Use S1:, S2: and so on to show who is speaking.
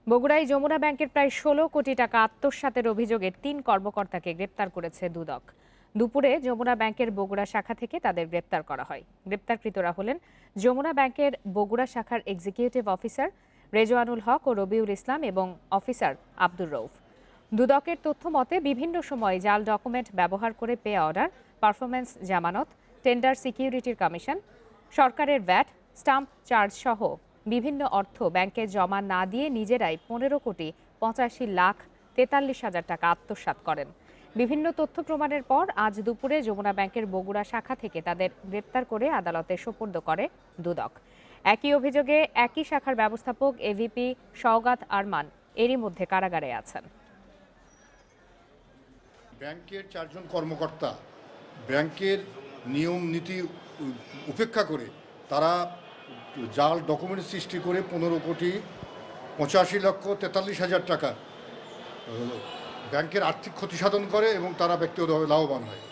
S1: বগুড়ায় যমুনা ব্যাংকের প্রায় ১৬ কোটি টাকা আত্মসাতের অভিযোগে ৩ কর্মকর্তাকে গ্রেপ্তার করেছে দুদক। দুপুরে যমুনা ব্যাংকের বগুড়া শাখা থেকে তাদের গ্রেপ্তার করা হয়। গ্রেপ্তারকৃতরা হলেন যমুনা ব্যাংকের বগুড়া শাখার এক্সিকিউটিভ অফিসার রেজওয়ানুল হক ও রবিউল ইসলাম এবং অফিসার আব্দুর রউফ। দুদকের তথ্য মতে বিভিন্ন সময় জাল ডকুমেন্ট ব্যবহার করে পে অর্ডার, পারফরমেন্স জামানত, টেন্ডার সিকিউরিটির কমিশন, সরকারের ভ্যাট, স্টাম্প চার্জ সহ বিভিন্ন অর্থ ব্যাংকে জমা না দিয়ে নিজেরাই ১৫,৮৫,৪৩,০০০ টাকা আত্মসাৎ করেন। বিভিন্ন তথ্য প্রমাণের পর আজ দুপুরে যমুনা ব্যাংকের বগুড়া শাখা থেকে তাদের গ্রেপ্তার করে আদালতে সোপর্দ করে দুদক। একই অভিযোগে একই শাখার ব্যবস্থাপক এভিপি সওগাত আরমান এরই মধ্যে কারাগারে আছেন।
S2: ব্যাংকের ৪ জন কর্মকর্তা ব্যাংকের নিয়ম নীতি উপেক্ষা করে তারা জাল ডকুমেন্ট সৃষ্টি করে ১৫,৮৫,৪৩,০০০ টাকা ব্যাংকের আর্থিক ক্ষতি সাধন করে এবং তারা ব্যক্তিগতভাবে লাভবান হয়।